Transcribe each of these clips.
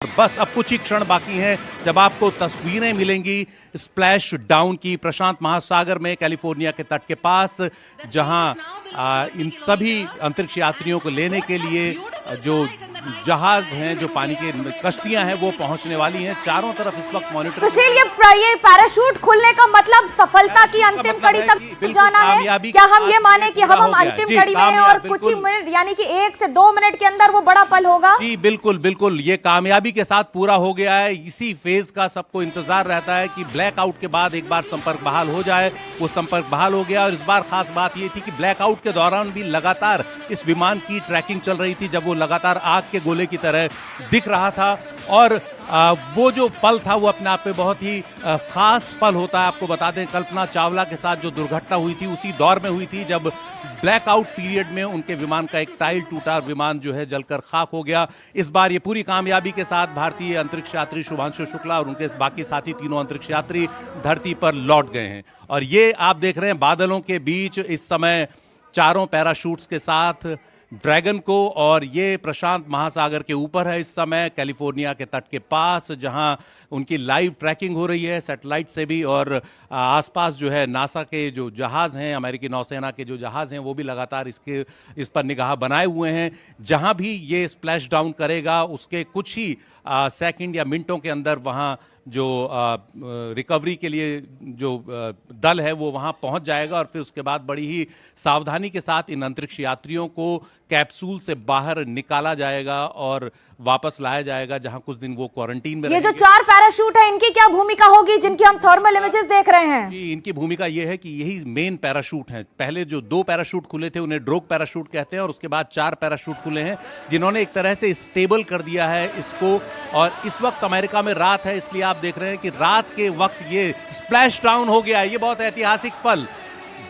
बस अब कुछ ही क्षण बाकी हैं जब आपको तस्वीरें मिलेंगी स्प्लैश डाउन की प्रशांत महासागर में कैलिफोर्निया के तट के पास, जहां इन सभी अंतरिक्ष यात्रियों को लेने के लिए जो जहाज हैं, जो पानी की कश्तियां हैं, वो पहुंचने वाली हैं। चारों तरफ इस वक्त मॉनिटर। सुशील, ये पैराशूट खुलने का मतलब सफलता की अंतिम कड़ी तक जाना है। क्या हम ये माने कि हम अंतिम कड़ी में हैं और कुछ ही मिनट यानी कि 1 से 2 मिनट के अंदर वो बड़ा पल होगा? जी बिल्कुल बिल्कुल, ये कामयाबी के साथ पूरा हो गया है। इसी फेज का सबको इंतजार रहता है कि ब्लैकआउट के बाद एक बार संपर्क बहाल हो जाए। वो संपर्क बहाल हो गया और इस बार खास बात ये थी कि ब्लैकआउट के दौरान भी लगातार इस विमान की ट्रैकिंग चल रही थी, जब वो लगातार आग के गोले की तरह दिख रहा था। और वो जो पल था वो अपने आप में बहुत ही खास पल होता है। आपको बता दें, कल्पना चावला के साथ जो दुर्घटना हुई थी उसी दौर में हुई थी, जब ब्लैकआउट पीरियड में उनके विमान का एक टाइल टूटा, विमान जो है जलकर खाक हो गया। इस बार ये पूरी कामयाबी के साथ भारतीय अंतरिक्ष यात्री शुभांशु शुक्ला और उनके बाकी साथी तीनों अंतरिक्ष यात्री धरती पर लौट गए हैं। और ये आप देख रहे हैं बादलों के बीच इस समय चारों पैराशूट्स के साथ ड्रैगन को, और ये प्रशांत महासागर के ऊपर है इस समय कैलिफोर्निया के तट के पास, जहां उनकी लाइव ट्रैकिंग हो रही है सैटेलाइट से भी। और आसपास जो है नासा के जो जहाज हैं, अमेरिकी नौसेना के जो जहाज हैं, वो भी लगातार इस पर निगाह बनाए हुए हैं। जहां भी ये स्प्लैश डाउन करेगा उसके कुछ ही सेकंड या मिनटों के अंदर वहां जो रिकवरी के लिए जो दल है वो वहां पहुंच जाएगा। और फिर उसके बाद बड़ी ही सावधानी के साथ इन अंतरिक्ष यात्रियों को कैप्सूल से बाहर निकाला जाएगा और वापस लाया जाएगा, जहां कुछ दिन वो क्वारंटीन में ये जो 4 पैराशूट है, इनकी क्या भूमिका होगी जिनकी हम थर्मल इमेजेस देख रहे हैं? इनकी भूमिका ये है कि यही मेन पैराशूट हैं। पहले जो 2 पैराशूट खुले थे उन्हें ड्रोग पैराशूट कहते हैं, और उसके बाद 4 पैराशूट खुले हैं जिन्होंने एक तरह से स्टेबल कर दिया है इसको। और इस वक्त अमेरिका में रात है, इसलिए आप देख रहे हैं कि रात के वक्त ये स्प्लैश डाउन हो गया है। ये बहुत ऐतिहासिक पल,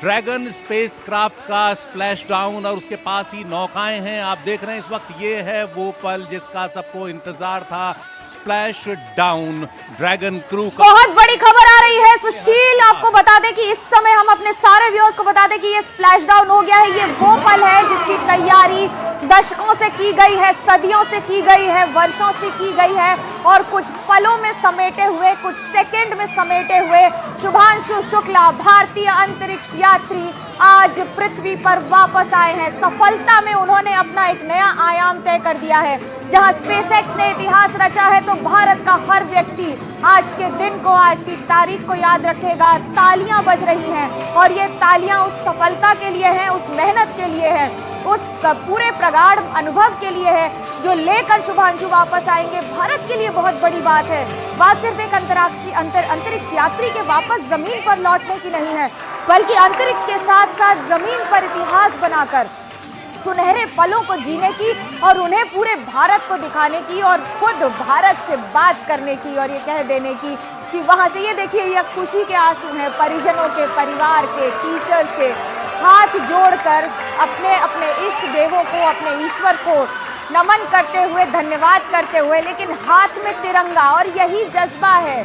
ड्रैगन स्पेसक्राफ्ट का स्प्लैश डाउन, और उसके पास ही नौकाएं हैं। आप देख रहे हैं इस वक्त ये है वो पल जिसका सबको इंतजार था, स्प्लैश डाउन ड्रैगन क्रू का। बहुत बड़ी खबर आ रही है सुशील, आपको बता दें कि इस समय हम अपने सारे व्यूअर्स को बता दें कि ये स्प्लैश डाउन हो गया है। ये वो पल है जिसकी तैयारी दशकों से की गई है, सदियों से की गई है, वर्षों से की गई है, और कुछ पलों में समेटे हुए, कुछ सेकंड में समेटे हुए शुभांशु शुक्ला, भारतीय अंतरिक्ष यात्री, आज पृथ्वी पर वापस आए हैं। सफलता में उन्होंने अपना एक नया आयाम तय कर दिया है। जहां स्पेसएक्स ने इतिहास रचा है, तो भारत का हर व्यक्ति आज के दिन को, आज की तारीख को याद रखेगा। तालियां बज रही हैं, और ये तालियां उस सफलता के लिए हैं, उस मेहनत के लिए है, उस पूरे प्रगाढ़ अनुभव के लिए है जो लेकर शुभांशु वापस आएंगे। भारत के लिए बहुत बड़ी बात है। बात सिर्फ एक अंतरिक्ष यात्री के वापस जमीन पर लौटने की नहीं है, बल्कि अंतरिक्ष के साथ साथ जमीन पर इतिहास बनाकर सुनहरे पलों को जीने की, और उन्हें पूरे भारत को दिखाने की, और खुद भारत से बात करने की, और ये कह देने की कि वहां से ये देखिए, ये खुशी के आंसू हैं परिजनों के, परिवार के, टीचर्स के, हाथ जोड़कर अपने अपने इष्ट देवों को, अपने ईश्वर को नमन करते हुए, धन्यवाद करते हुए, लेकिन हाथ में तिरंगा, और यही जज्बा है।